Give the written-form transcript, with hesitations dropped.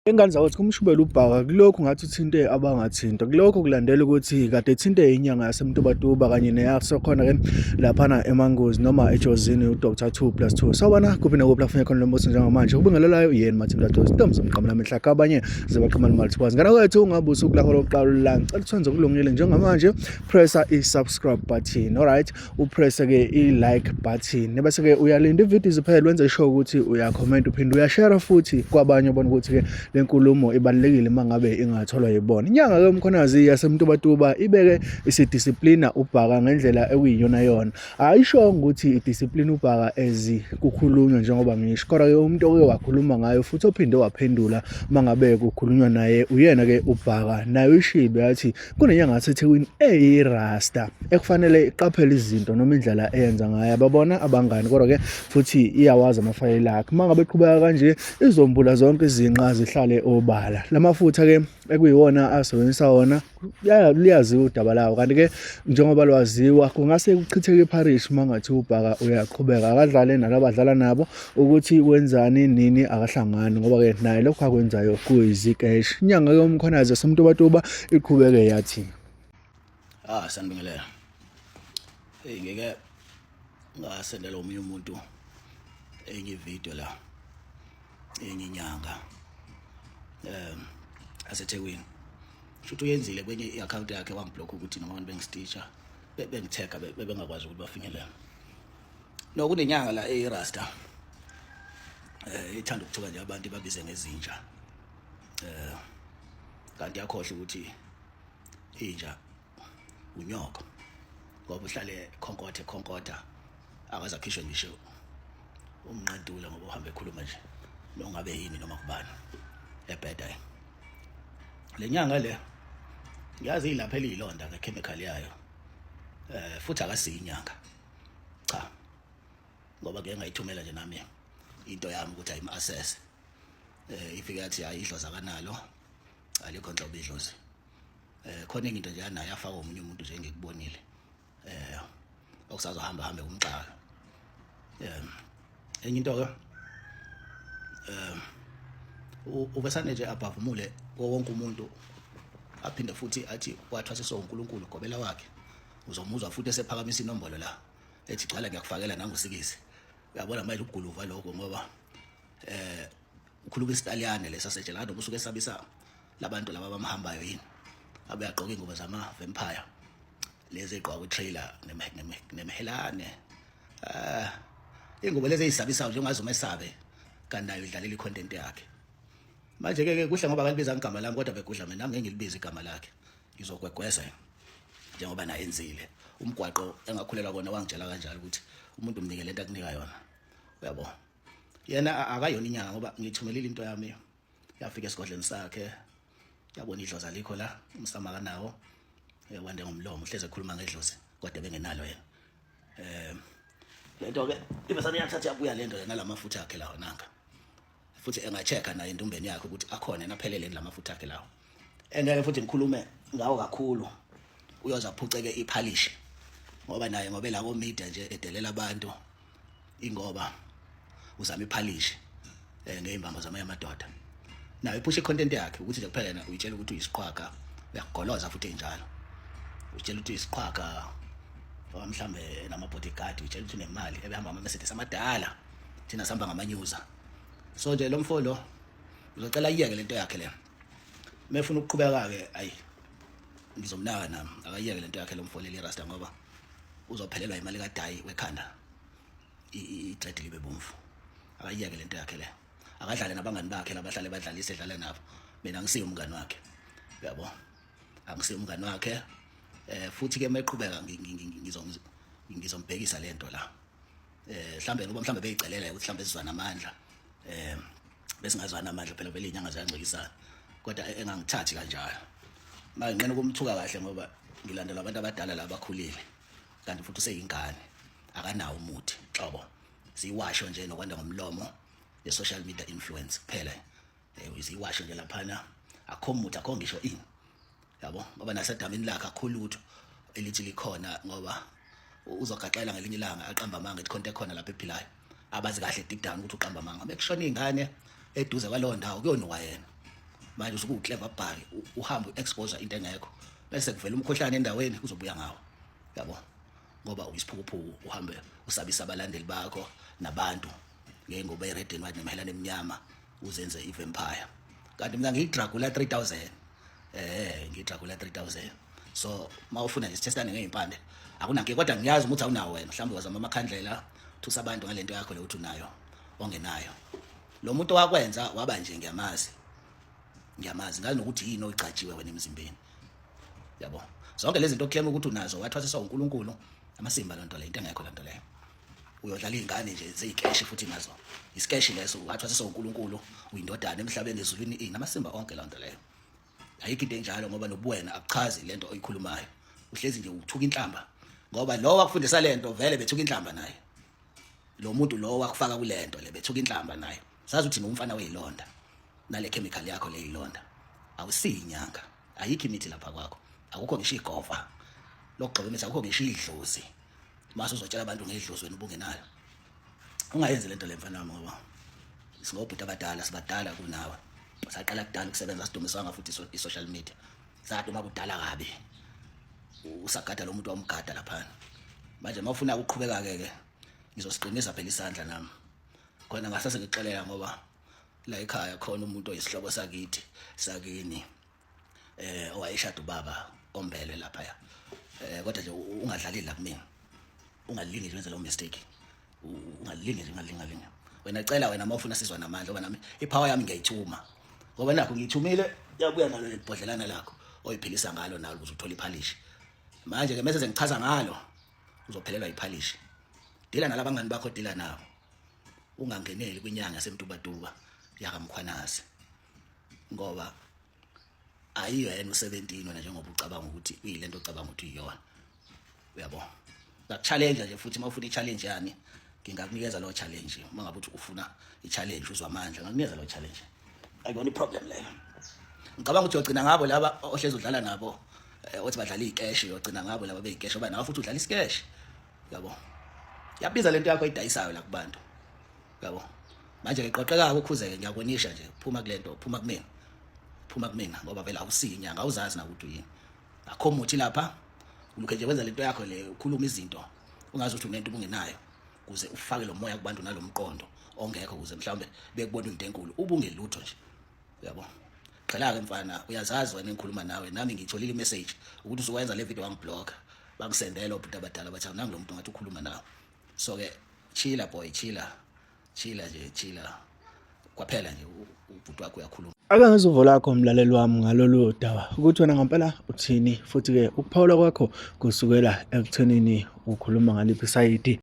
Ingane zakwethu kumshubela ubhaka kulokhu ngathi uthinte abangathinta kulokho kulandela ukuthi kade ethinte inyanga yasemtubatuba kanye neyasokhona-ke laphana eMangozi noma ejozini uDr 2+2 sawubona kuphi nakuphi lafunye khona lo mbuso njengamanje ubingelelayo yena Mathimba Dlozi intombi zomqhamu namehla kabanye zabaqhamana multiples ngana kwethu ungabe usukulaholo lokuqala la ngicela uthenze kulungile njengamanje pressa i-subscribe button alright upresse ke i-like button bese ke uyalinda ivideo iziphele wenze sure ukuthi uyacomment uphinde uyashare futhi kwabanye ubone ukuthi ke lenkulumo ibalekile mangabe ingatholwa yibona inyanga ke umkhonazi yasemtubatuba ibeke isidisciplina ubhaka ngendlela ekuyiyona yona ayisho ukuthi idiscipline ubhaka kukhulunywa njengoba ngisho kodwa ke umuntu oke wakhuluma ngayo futhi ophinde waphendula mangabe kukhulunywa naye uyena ke ubhaka nayo ishibe yathi kunenyanga yaseThekwini eyirasta ekufanele iqaphele izinto noma indlela eyenza ngayo babona abangani kodwa ke futhi iyawazi amafayile akhe mangabe eqhubeka kanje izombula zonke izinqa zihlale obala lamafutha ke ekuyiwona asebenzisa wona liyaziwa udaba lawo kanti ke njengoba lwaziwa kungase kuchitheke iparish mangathi ubhaka uyaqhubeka akadlale nalabadlala nabo ukuthi wenzani nini akahlangani ngoba ke naye lokho akwenzayo kuyizikeshi inyanga yomkhonazi yasemtubatuba iqhubeke yathi sanibingelela ngeke ngasendela omunye umuntu enye video la enye inyanga aseThekwini futhi uyenzile kwenye i-account yakhe wangiblock ukuthi noma abantu bengistitcha bengitheka bengakwazi ukuthi bafinyelela no kunenyanga la eRasta ithanda ukuthuka nje abantu babize ngezinja kanti yakhohle ukuthi inja unyoko ngoba uhlale khonkotha akazakhishwe ngisho umnqantula ngoba uhamba ekhuluma nje nongabe yini noma kubani ebheda lenyanga le ngiyazi ilapha elilonda ngechemical yayo futhi akasiyinyanga cha ngoba ke ngayithumela nje nami into yami ukuthi ayim-assess ifika yathi ayidlozi akanalo alikho nhlobo idlozi khona into nje yanayo yafaka omunye umuntu nje engikubonile okusazohamba hambe kumxaka enye into ke ubesane nje abavumule wonke umuntu aphinde futhi athi wathwasiswa uNkulunkulu gobela wakhe uzomuzwa futhi esephakamisa inombolo la ethi xala ngiyakufakela nangusikisi uyabona manje ukuguluva lokho ngoba ukhuluma isitaliyane lesaseje la usuke esabisa labantu laba bamhambayo yini abe yagqoka ingubo zama vampire lezi egqoka ku-trailer nemhelane ingubo lezi ezisabisayo njengazo mesabe kanti nayo idlalela i-content yakhe manje ke kuhle ngoba akalibiza igama lami kodwa begudla mina nami ngilibiza igama lakhe ngizogwegweza njengoba naye enzile umgwaqo engakhulela kona wangitshela kanjalo ukuthi umuntu umnike lento akunika yona uyabo yena akayona inyanga ngoba ngithumelile into yami yafika esigodleni sakhe yabona idlozi alikho la umsama kanawo wande ngomlomo uhleze ekhuluma ngedlozi kodwa bengenalo yena lento ke ibesane yathatha yabuya lento yena lamafutha akhe lawo nanga futhi engachecka naye entombeni yakhe ukuthi akhona enaphelele lamafutha akhe lawo engeke futhi ngikhulume ngawo kakhulu uyoza aphuceke iphalish ngoba naye ngobe la ko media nje edelela abantu ingoba uzama iphalish ngeimbamba zamanye amadoda naye iphusha icontent yakhe ukuthi nje kuphela yena uyitshela ukuthi uyisiqhwaga uyagoloza futhi enjalo utshela ukuthi uyisiqhwaga mhlambe nama-bodyguard utshela ukuthi unemali ebehamba ama-Mercedes amadala thina sihamba ngama-news so nje lo mfo lo uzocela iyeke lento yakhe le mefuna ukuqhubeka-ke ayi ngizomnaka nami akayiyeke lento yakhe lo mfo leli rasta ngoba uzophelelwa imali kadayi wekhanda i-dread libe bomvu akayiyeke lento yakhe le akadlale nabangani bakhe labahlale badlalise edlala nabo mina ngisiyo umngani wakhe uyabo angisiyo umngani wakhe futhi ke mayiqhubeka ngizombhekisa lento la mhlambe ngoba mhlambe beyicelela ukuthi mhlambe sizwana amandla besingazwana amandla phela vele inyanga ziyangcikisana kodwa engangithathi kanjalo manje ngene kumthuka kahle ngoba ngilandela abantu abadala la bakhulile kanti futhi useyingane akanawo umuthi xobo siyiwasho nje nokwanda ngomlomo ye-social media influence kuphela uziwasho nje laphana akho umuthi akho ngisho ini yabo ngoba nasedamini lakhe akhulu lutho elithi likhona ngoba uzogaxela ngelinye ilanga aqamba amanga ethi khonto ekhona lapha ephilayo abazi kahle deep down ukuthi uqamba amanga bekushona izingane eduze kwalowo ndawo kuyonuka yena manje usuke uclever bhali uhamba uexpose into engekho bese kuvela umkhohlane endaweni uzobuya ngawo yabo ngoba uyisiphukuphuku uhambe usabisa abalandeli bakho nabantu ngengoba ered and white nemahelane eminyama uzenze ivampire kanti mina ngiyidragula 3000 ngiyidragula 3000 so mawufuna nje sithestane ngeimpande akunanke kodwa ngiyazi ukuthi awunawo wena mhlawumbe wazama amakhandlela thusa abantu ngalento yakho le uthi unayo ongenayo lo muntu wakwenza waba nje ngiyamazi ngazi nokuthi yini oyigcatshiwe wena emzimbeni yabo zonke lezi zinto claim ukuthi unazo wathwasiswa uNkulunkulu amasimba lonto le into engekho lonto leyo uyodlala izingane nje zeyikeshi futhi nazo isikeshi leso wathwasiswa uNkulunkulu uyindodana emhlabeni ezulwini inamasimba onke lonto leyo ayikho into enjalo ngoba nobuwena akuchazi lento oyikhulumayo uhlezi nje uthuka inhlamba ngoba lo wakufundisa lento vele bethuka inhlamba naye lo muntu lo wakufaka kulento le bethuka inhlamba naye sazi ukuthi nomfana weyilonda nale chemical yakho leyilonda awusiyinyanga ayikho imithi lapha kwakho akukho ngisho igova lokugqiba imithi akukho ngisho idlozi mase uzotshela abantu ngedlozi wena ubungenayo ungayenzi lento le mfana wami ngoba singobhuti abadala sibadala kunawe saqala kudala ukusebenza sidumisanga futhi i-social media saduma kudala kabi usagada lo muntu wamgada lapha manje mawufuna ukuqhubeka ke ngizosiqinisa phela isandla nami khona ngasase ngixelela ngoba la ekhaya khona umuntu oyisihlobo sakithi sakini owayeshada ubaba ombele lapha kodwa nje ungadlali la kumina ungalingi nje wenza lo mistake ungalingi nje wena cela wena mawufuna sizwa namandla ngoba nami ipower yami ngiyayithuma ngoba nakho ngiyithumile yabuya nalo lebhodlelana lakho oyiphilisa ngalo nalo ukuze uthole iphalishi manje ke mase ngichaza ngalo uzophelelwa iphalishi dila nalabangani bakho dila nawo ungangeneli kwinyanga yasemtubatuba yakamkhwanazi ngoba ayiyo yena u17 wena njengoba ucabanga ukuthi uyilento ocabanga ukuthi uyiyona uyabo ngakuchallenge nje futhi mawufuna ichallenge yani ngingakunikeza lo challenge uma ngabe uthi ufuna ichallenge uzwa amandla ngakunikeza lo challenge ayikona iproblem leyo ngicabanga ukuthi uyogcina ngabo laba ohlezi udlala nabo othi badlala ikeshi uyogcina ngabo laba beyikeshi oba nawe futhi udlala isikeshi yabo yabiza lento yakho eyidayisayo la kubantu yabo manje ngiqoqeka ukukhuzeke ngiyakunisha nje phuma kulento phuma kumina ngoba vele awusinyanga awuzazi na ukuthi yini akho muthi lapha ulukhe nje wenza lento yakho le ukhuluma izinto ungazi ukuthi unento ubungenayo kuze ufake lo moya kubantu nalomqondo ongekho kuze mhlawumbe bekubona into enkulu ubungelutho nje yabo qela ke mfana uyazazi wena engikhuluma nawe nami ngitholile imessage ukuthi usukwenza le video wangiblock bangisendela obhuti abadala bathi nangu lo muntu ngathi ukhuluma nawe so ke chilla boy chilla kwaphela nje ubhuti wakho uyakhuluma ake ngezivo lakho mlaleli wami ngalolu daba ukuthi wena ngempela uthini futhi ke ukuphawula kwakho kusukela ekuthenini ukhuluma ngaliphi isayidi.